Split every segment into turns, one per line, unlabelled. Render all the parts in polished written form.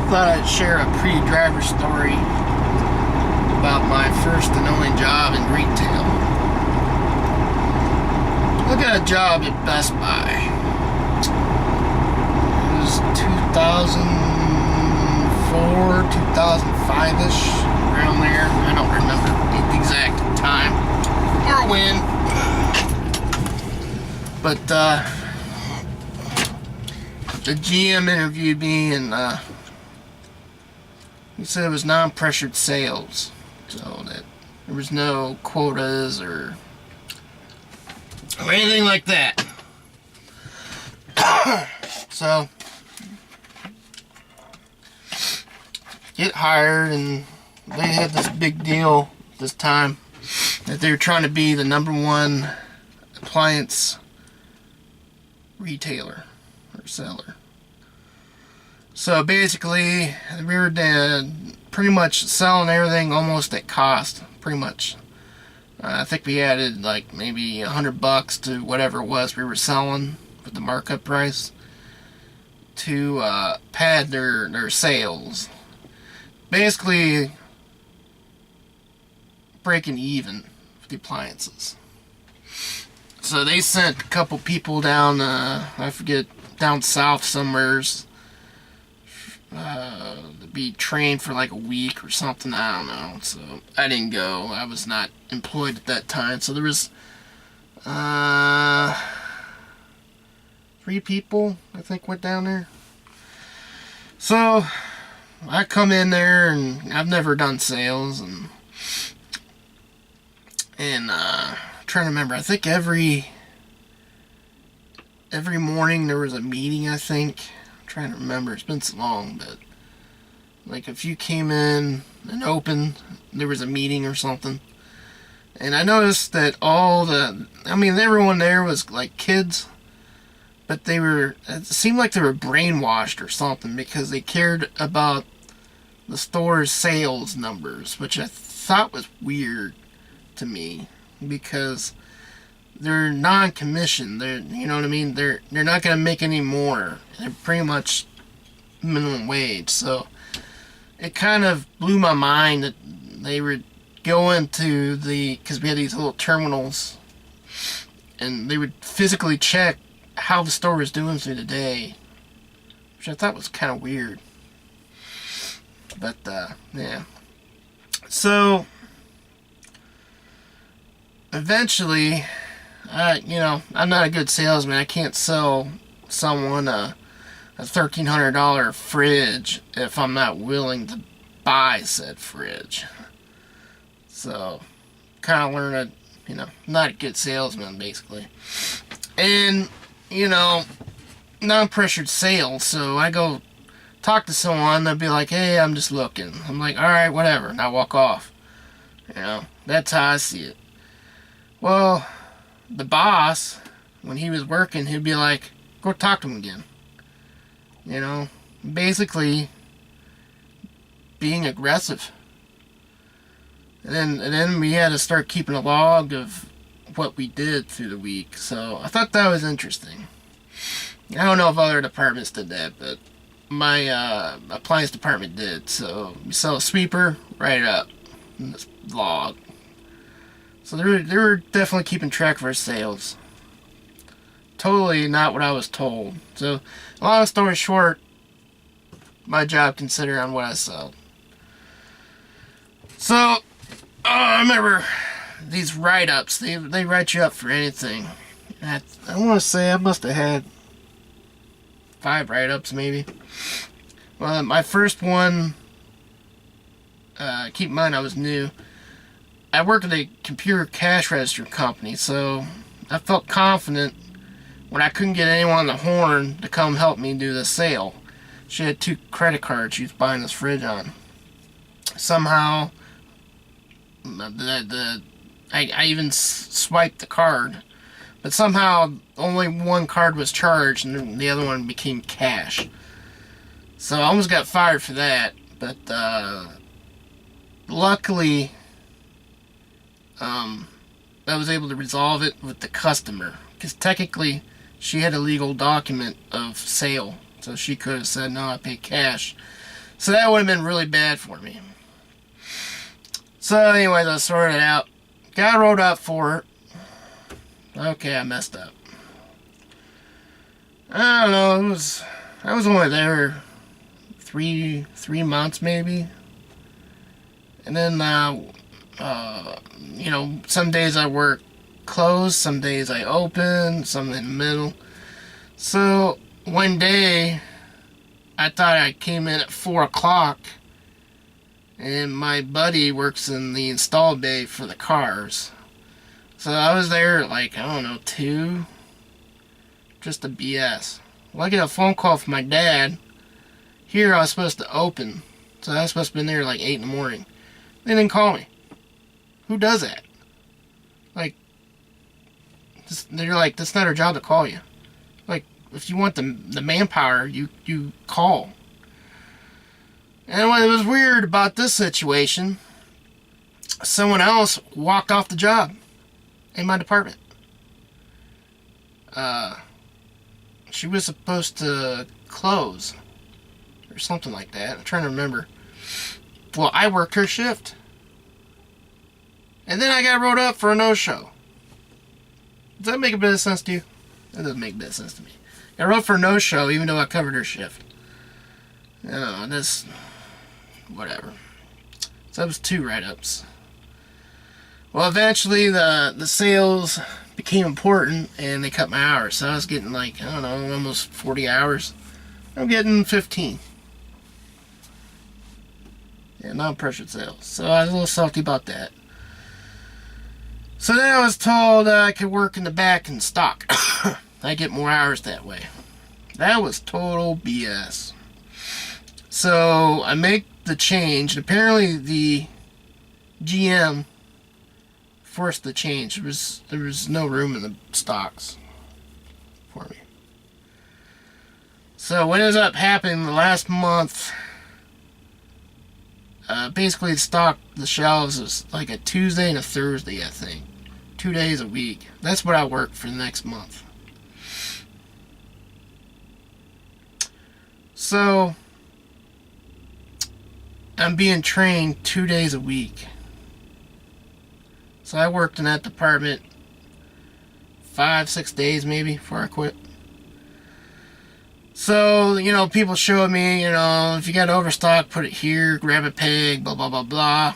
thought I'd share a pre-driver story about my first and only job in retail. I got a job at Best Buy. It was 2004, 2005-ish, around there. I don't remember the exact time or when. But the GM interviewed me, and he said it was non-pressured sales, so that there was no quotas or anything like that. So get hired, and they had this big deal this time that they were trying to be the #1 appliance retailer or seller. So basically, we were pretty much selling everything almost at cost, pretty much. I think we added like maybe $100 to whatever it was we were selling with the markup price to pad their sales. Basically, breaking even with the appliances. So they sent a couple people down, I forget, down south somewheres, to be trained for like a week or something. I don't know. So I didn't go. I was not employed at that time. So there was 3 people, I think, went down there. So I come in there, and I've never done sales, and trying to remember. I think every morning there was a meeting. I think. I'm trying to remember. It's been so long, but like if you came in and opened, there was a meeting or something. And I noticed that everyone there was like kids, but it seemed like they were brainwashed or something, because they cared about the store's sales numbers, which I thought was weird to me, because they're non-commissioned. You know what I mean? They're not going to make any more. They're pretty much minimum wage. So it kind of blew my mind that they would go into because we had these little terminals, and they would physically check how the store was doing through the day, which I thought was kind of weird. But yeah. So eventually, I'm not a good salesman. I can't sell someone a $1,300 fridge if I'm not willing to buy said fridge. So, kind of learned not a good salesman, basically. And, non-pressured sales. So I go talk to someone, they'll be like, hey, I'm just looking. I'm like, alright, whatever. And I walk off. That's how I see it. Well, the boss, when he was working, he'd be like, go talk to him again. Basically being aggressive. And then we had to start keeping a log of what we did through the week. So I thought that was interesting. I don't know if other departments did that, but my appliance department did. So we sell a sweeper, write it up in this log. So they were definitely keeping track of our sales. Totally not what I was told. So, long story short, my job considered on what I sold. So, I remember these write-ups. They write you up for anything. I want to say I must have had 5 write-ups, maybe. Well, my first one, keep in mind I was new. I worked at a computer cash register company, so I felt confident when I couldn't get anyone on the horn to come help me do the sale. She had 2 credit cards she was buying this fridge on. Somehow, I even swiped the card, but somehow only one card was charged and the other one became cash. So I almost got fired for that, but luckily I was able to resolve it with the customer, because technically she had a legal document of sale, so she could have said, no, I pay cash. So that would have been really bad for me. So anyways, I sorted it out. Got rolled up for it. Okay, I messed up. I don't know, I was only there three months maybe. And then, some days I work closed, some days I open, some in the middle. So, one day, I thought I came in at 4 o'clock, and my buddy works in the install bay for the cars. So I was there at 2, just a BS. Well, I get a phone call from my dad. Here I was supposed to open, so I was supposed to be there 8 in the morning. They didn't call me. Who does that? They're like, that's not our job to call you. If you want the manpower, you call. And what was weird about this situation, someone else walked off the job in my department. She was supposed to close or something like that. I'm trying to remember. Well, I worked her shift. And then I got rolled up for a no-show. Does that make a bit of sense to you? That doesn't make a bit of sense to me. I wrote for a no-show even though I covered her shift. Whatever. So that was 2 write-ups. Well, eventually the sales became important and they cut my hours. So I was getting almost 40 hours. I'm getting 15. Yeah, non-pressured sales. So I was a little salty about that. So then I was told I could work in the back and stock. I get more hours that way. That was total BS. So I make the change. Apparently the GM forced the change. There was no room in the stocks for me. So what ends up happening the last month, basically the shelves was a Tuesday and a Thursday, I think. 2 days a week. That's what I worked for the next month. So I'm being trained 2 days a week. So I worked in that department 5-6 days maybe before I quit. So, people showed me, if you got overstock, put it here, grab a peg, blah, blah, blah, blah.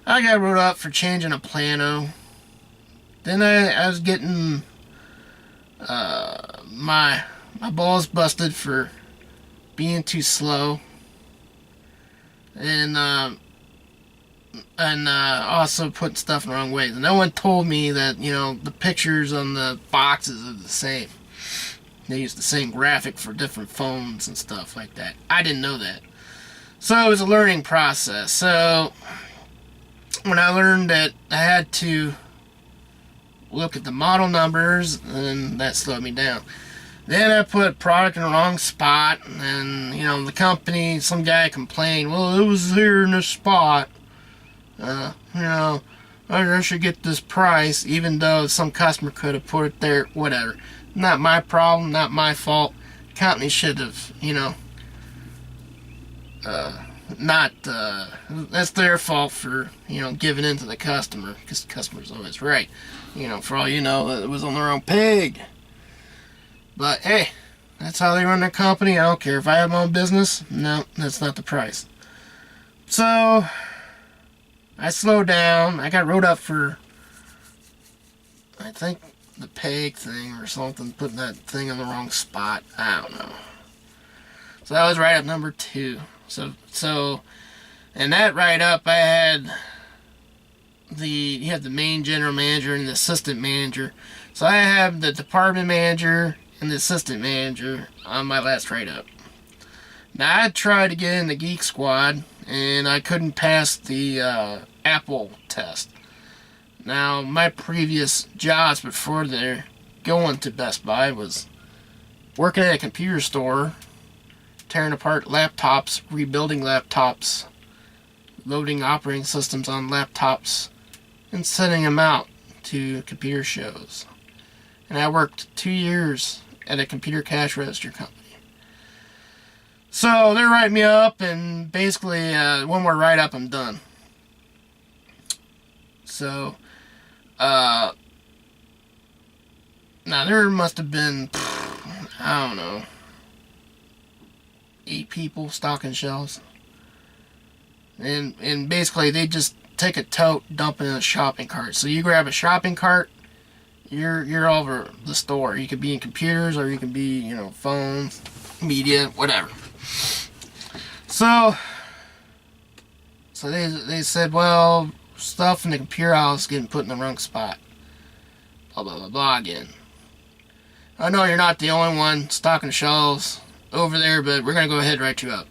I got wrote up for changing a plano. Then I was getting my balls busted for being too slow. And also putting stuff in the wrong way. No one told me that, the pictures on the boxes are the same. They use the same graphic for different phones and stuff like that. I didn't know that. So it was a learning process. So when I learned that I had to look at the model numbers, and that slowed me down. Then I put product in the wrong spot, and the company, some guy complained, well, it was here in this spot. I should get this price, even though some customer could have put it there, whatever. Not my problem, not my fault. Company should have, that's their fault for, giving in to the customer, because the customer's always right. For all you know, it was on the wrong peg. But hey, that's how they run their company. I don't care if I have my own business. No, that's not the price. So I slowed down. I got wrote up for, I think, the peg thing or something, putting that thing in the wrong spot. I don't know. So that was write-up number 2. So, and that write-up, I had you have the main general manager and the assistant manager. So I have the department manager and the assistant manager on my last write-up. Now I tried to get in the Geek Squad, and I couldn't pass the Apple test. Now, my previous jobs before there, going to Best Buy, was working at a computer store, tearing apart laptops, rebuilding laptops, loading operating systems on laptops, and sending them out to computer shows. And I worked 2 years at a computer cash register company. So they're writing me up, and basically, one more write up, I'm done. So, now there must have been, I don't know, 8 people stocking shelves. And basically, they just take a tote, dump it in a shopping cart. So you grab a shopping cart, you're over the store. You could be in computers, or you can be, phones, media, whatever. So they said, well, stuff in the computer house is getting put in the wrong spot. Blah, blah, blah, blah again. I know you're not the only one stocking shelves over there, but we're going to go ahead and write you up.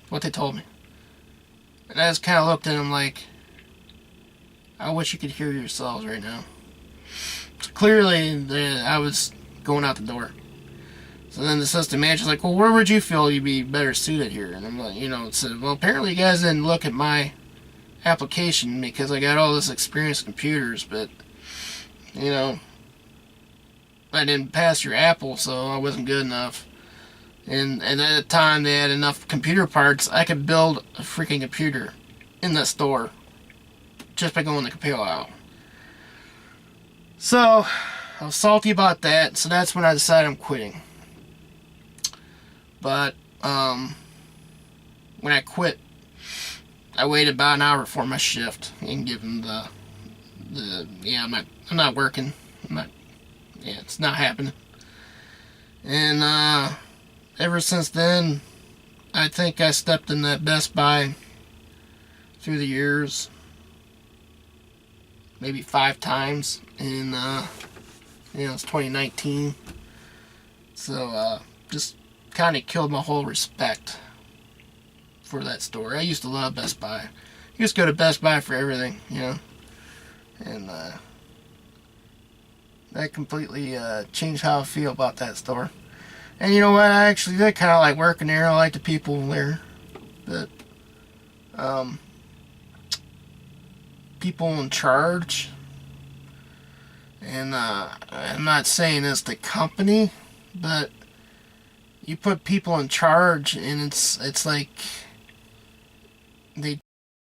What they told me. And I just kind of looked at them like, I wish you could hear yourselves right now. So clearly, I was going out the door. So then the assistant manager's like, well, where would you feel you'd be better suited here? And I'm like, said, well, apparently you guys didn't look at my application because I got all this experience in computers, but, I didn't pass your Apple, so I wasn't good enough. And at the time, they had enough computer parts, I could build a freaking computer in the store just by going to the computer aisle. So, I was salty about that, so that's when I decided I'm quitting. But, when I quit, I waited about an hour before my shift and give them I'm not working. It's not happening. And, ever since then, I think I stepped in that Best Buy through the years, maybe 5 times, and, it's 2019. So, just kind of killed my whole respect for that store. I used to love Best Buy. I used to go to Best Buy for everything, and that completely changed how I feel about that store. And you know what? I actually did kind of like working there. I like the people there, but people in charge. And I'm not saying it's the company, but you put people in charge, and it's like